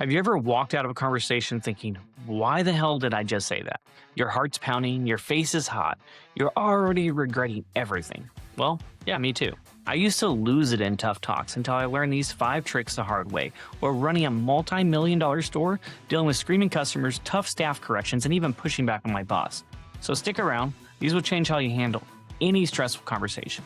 Have you ever walked out of a conversation thinking, why the hell did I just say that? Your heart's pounding, your face is hot, you're already regretting everything. Well, yeah, me too. I used to lose it in tough talks until I learned these 5 tricks the hard way, while running a multi-million-dollar store, dealing with screaming customers, tough staff corrections, and even pushing back on my boss. So stick around, these will change how you handle any stressful conversation.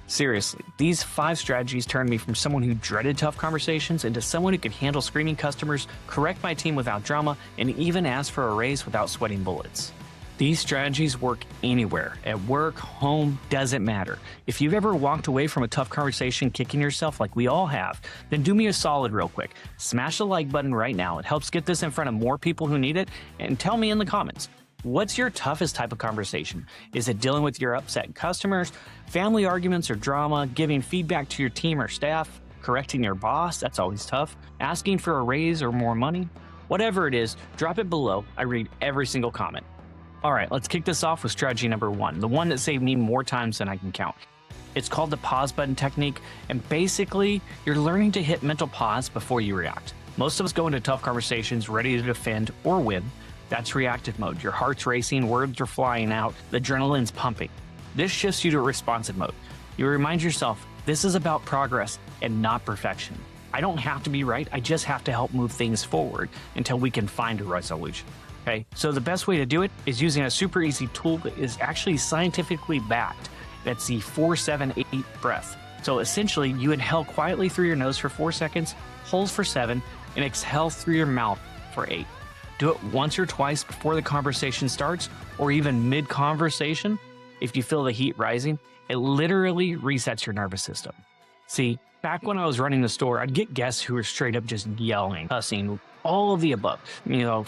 Seriously, these 5 strategies turned me from someone who dreaded tough conversations into someone who could handle screaming customers, correct my team without drama, and even ask for a raise without sweating bullets. These strategies work anywhere, at work, home, doesn't matter. If you've ever walked away from a tough conversation kicking yourself like we all have, then do me a solid real quick. Smash the like button right now. It helps get this in front of more people who need it, and tell me in the comments. What's your toughest type of conversation? Is it dealing with your upset customers, family arguments or drama, giving feedback to your team or staff, correcting your boss? That's always tough. Asking for a raise or more money? Whatever it is, drop it below. I read every single comment. All right, let's kick this off with strategy number 1, the one that saved me more times than I can count. It's called the pause button technique, and basically, you're learning to hit mental pause before you react. Most of us go into tough conversations ready to defend or win. That's reactive mode. Your heart's racing, words are flying out, the adrenaline's pumping. This shifts you to responsive mode. You remind yourself, this is about progress and not perfection. I don't have to be right, I just have to help move things forward until we can find a resolution. Okay, so the best way to do it is using a super easy tool that is actually scientifically backed. That's the 4-7-8 breath. So essentially, you inhale quietly through your nose for 4 seconds, hold for 7, and exhale through your mouth for 8. Do it once or twice before the conversation starts, or even mid-conversation. If you feel the heat rising, it literally resets your nervous system. See, back when I was running the store, I'd get guests who were straight up just yelling, cussing, all of the above,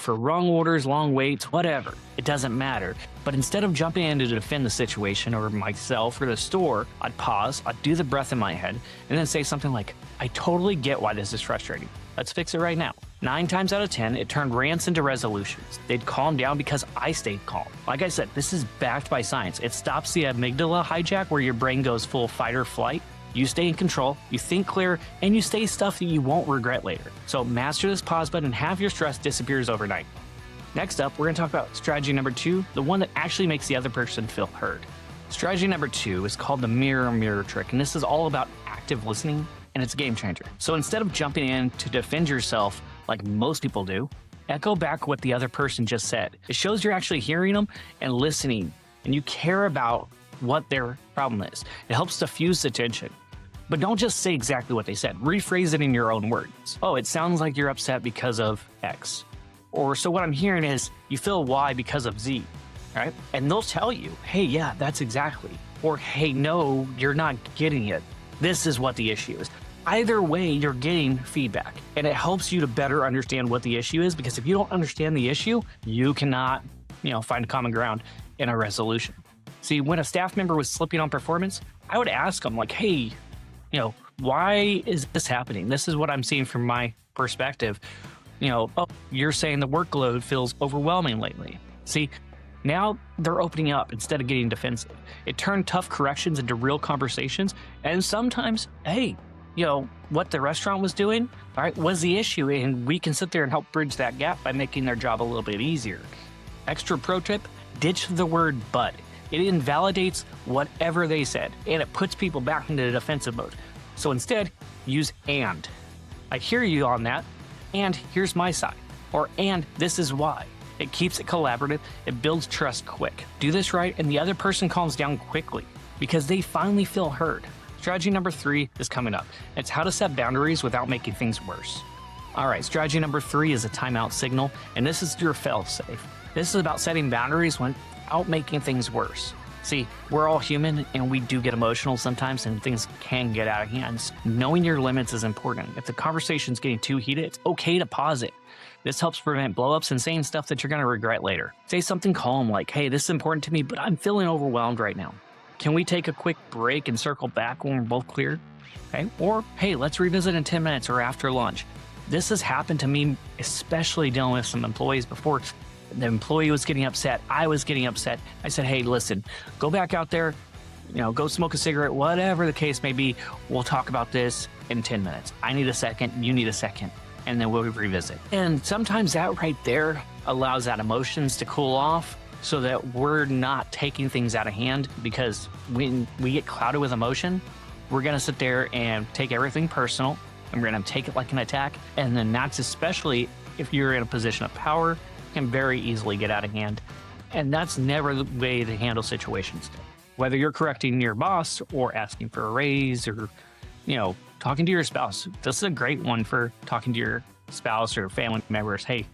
for wrong orders, long waits, whatever. It doesn't matter. But instead of jumping in to defend the situation or myself or the store, I'd pause, I'd do the breath in my head, and then say something like, I totally get why this is frustrating. Let's fix it right now. 9 times out of 10, it turned rants into resolutions. They'd calm down because I stayed calm. Like I said, this is backed by science. It stops the amygdala hijack where your brain goes full fight or flight. You stay in control, you think clear, and you say stuff that you won't regret later. So master this pause button and half your stress disappears overnight. Next up, we're going to talk about strategy number 2, the one that actually makes the other person feel heard. Strategy number 2 is called the mirror trick, and this is all about active listening, and it's a game changer. So instead of jumping in to defend yourself like most people do, echo back what the other person just said. It shows you're actually hearing them and listening, and you care about what their problem is. It helps diffuse the tension. But don't just say exactly what they said. Rephrase it in your own words. Oh, it sounds like you're upset because of X. Or so what I'm hearing is you feel Y because of Z, right? And they'll tell you, hey, yeah, that's exactly. Or, hey, no, you're not getting it. This is what the issue is. Either way, you're getting feedback. And it helps you to better understand what the issue is, because if you don't understand the issue, you cannot, find common ground in a resolution. See, when a staff member was slipping on performance, I would ask them like, hey, why is this happening? This is what I'm seeing from my perspective. Oh, you're saying the workload feels overwhelming lately. See, now they're opening up instead of getting defensive. It turned tough corrections into real conversations. And sometimes, hey, what the restaurant was doing, all right, was the issue. And we can sit there and help bridge that gap by making their job a little bit easier. Extra pro tip, ditch the word but. It invalidates whatever they said, and it puts people back into the defensive mode. So instead, use and. I hear you on that, and here's my side. Or and this is why. It keeps it collaborative, it builds trust quick. Do this right, and the other person calms down quickly because they finally feel heard. Strategy number 3 is coming up. It's how to set boundaries without making things worse. All right, strategy number 3 is a timeout signal, and this is your fail-safe. This is about setting boundaries without making things worse. See, we're all human and we do get emotional sometimes and things can get out of hand. Knowing your limits is important. If the conversation's getting too heated, it's okay to pause it. This helps prevent blowups and saying stuff that you're going to regret later. Say something calm like, hey, this is important to me, but I'm feeling overwhelmed right now. Can we take a quick break and circle back when we're both clear? Okay. Or, hey, let's revisit in 10 minutes or after lunch. This has happened to me, especially dealing with some employees before. The employee was getting upset. I was getting upset. I said, hey, listen, go back out there, go smoke a cigarette, whatever the case may be. We'll talk about this in 10 minutes. I need a second. You need a second. and then we'll revisit. And sometimes that right there allows that emotions to cool off so that we're not taking things out of hand, because when we get clouded with emotion, we're going to sit there and take everything personal, and we're going to take it like an attack. And then that's especially if you're in a position of power, can very easily get out of hand. And that's never the way to handle situations. Whether you're correcting your boss or asking for a raise or, talking to your spouse. This is a great one for talking to your spouse or family members. Hey,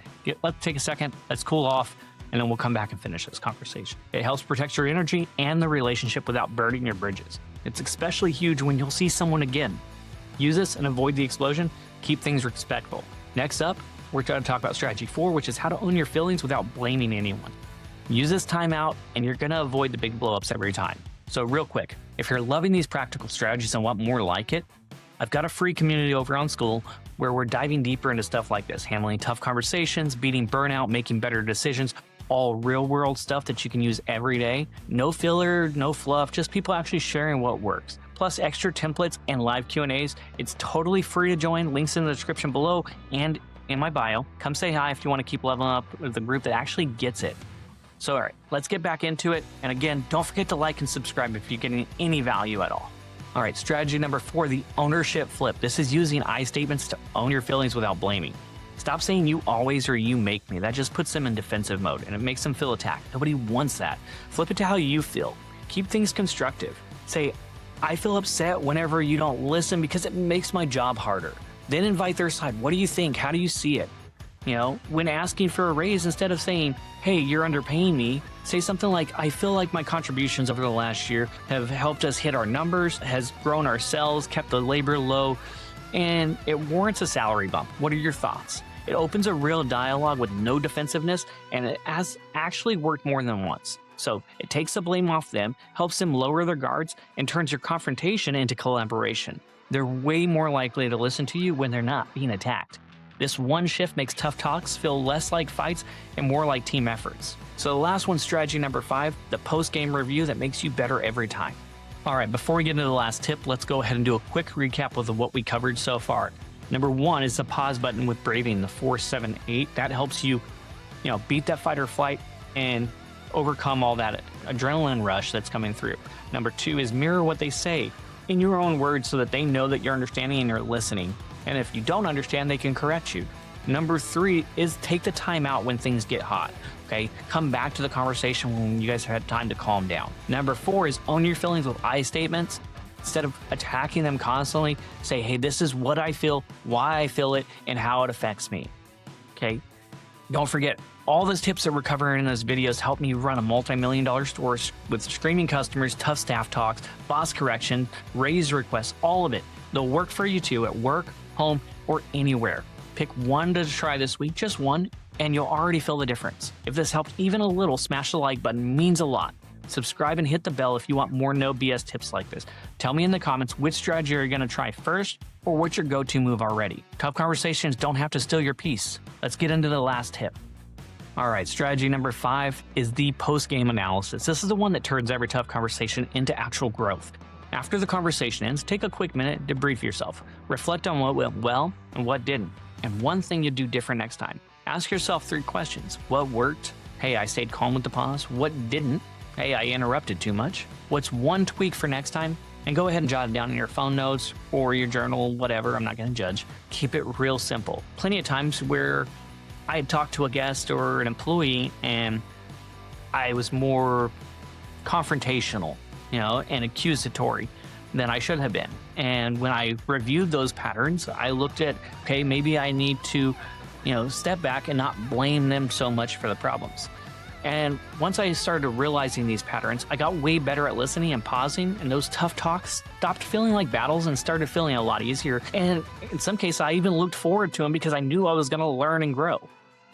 let's take a second, let's cool off, and then we'll come back and finish this conversation. It helps protect your energy and the relationship without burning your bridges. It's especially huge when you'll see someone again. Use this and avoid the explosion. Keep things respectful. Next up, we're going to talk about strategy 4, which is how to own your feelings without blaming anyone. Use this timeout and you're going to avoid the big blowups every time. So real quick, if you're loving these practical strategies and want more like it, I've got a free community over on School where we're diving deeper into stuff like this, handling tough conversations, beating burnout, making better decisions, all real world stuff that you can use every day. No filler, no fluff, just people actually sharing what works. Plus extra templates and live Q&As. It's totally free to join. Links in the description below and in my bio. Come say hi if you want to keep leveling up with a group that actually gets it. So all right, let's get back into it. And again, don't forget to like and subscribe if you're getting any value at all. All right, strategy number 4, the ownership flip. This is using I statements to own your feelings without blaming. Stop saying you always or you make me. That just puts them in defensive mode and it makes them feel attacked. Nobody wants that. Flip it to how you feel. Keep things constructive. Say, I feel upset whenever you don't listen because it makes my job harder. Then invite their side. What do you think? How do you see it? When asking for a raise, instead of saying, hey, you're underpaying me, say something like, I feel like my contributions over the last year have helped us hit our numbers, has grown our sales, kept the labor low, and it warrants a salary bump. What are your thoughts? It opens a real dialogue with no defensiveness, and it has actually worked more than once. So it takes the blame off them, helps them lower their guards, and turns your confrontation into collaboration. They're way more likely to listen to you when they're not being attacked. This one shift makes tough talks feel less like fights and more like team efforts. So the last one, strategy number 5, the post-game review that makes you better every time. All right, before we get into the last tip, let's go ahead and do a quick recap of what we covered so far. Number 1 is the pause button with braving, the 4-7-8. That helps you, beat that fight or flight and overcome all that adrenaline rush that's coming through. Number 2 is mirror what they say in your own words so that they know that you're understanding and you're listening. And if you don't understand, they can correct you. Number 3 is take the time out when things get hot. Okay, come back to the conversation when you guys have had time to calm down. Number 4 is own your feelings with I statements. Instead of attacking them constantly, say, hey, this is what I feel, why I feel it, and how it affects me. Okay, don't forget, all those tips that we're covering in those videos help me run a multi-million-dollar store with screaming customers, tough staff talks, boss correction, raise requests, all of it. They'll work for you too at work, home, or anywhere. Pick one to try this week, just one, and you'll already feel the difference. If this helped even a little, smash the like button, it means a lot. Subscribe and hit the bell if you want more no BS tips like this. Tell me in the comments which strategy you're going to try first or what's your go-to move already. Tough conversations don't have to steal your peace. Let's get into the last tip. All right, strategy number 5 is the post-game analysis. This is the one that turns every tough conversation into actual growth. After the conversation ends, take a quick minute to debrief yourself. Reflect on what went well and what didn't, and one thing you do different next time. Ask yourself 3 questions. What worked? Hey, I stayed calm with the pause. What didn't? Hey, I interrupted too much. What's one tweak for next time? And go ahead and jot it down in your phone notes or your journal, whatever. I'm not going to judge. Keep it real simple. Plenty of times where I had talked to a guest or an employee and I was more confrontational, and accusatory than I should have been. And when I reviewed those patterns, I looked at, okay, maybe I need to, step back and not blame them so much for the problems. And once I started realizing these patterns, I got way better at listening and pausing, and those tough talks stopped feeling like battles and started feeling a lot easier. And in some cases, I even looked forward to them because I knew I was going to learn and grow.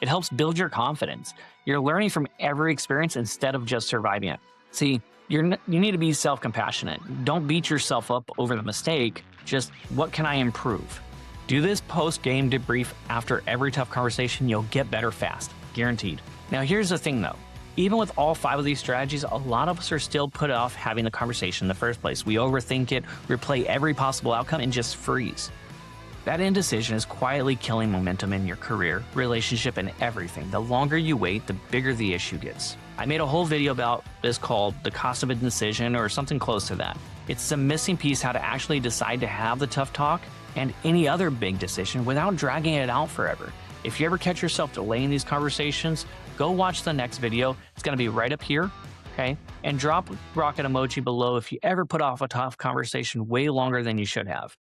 It helps build your confidence. You're learning from every experience instead of just surviving it. See, you need to be self-compassionate. Don't beat yourself up over the mistake. Just, what can I improve? Do this post-game debrief after every tough conversation. You'll get better fast. Guaranteed. Now, here's the thing, though. Even with all 5 of these strategies, a lot of us are still put off having the conversation in the first place. We overthink it, replay every possible outcome, and just freeze. That indecision is quietly killing momentum in your career, relationship, and everything. The longer you wait, the bigger the issue gets. I made a whole video about this called The Cost of Indecision or something close to that. It's the missing piece how to actually decide to have the tough talk and any other big decision without dragging it out forever. If you ever catch yourself delaying these conversations, go watch the next video. It's going to be right up here, okay? And drop rocket emoji below if you ever put off a tough conversation way longer than you should have.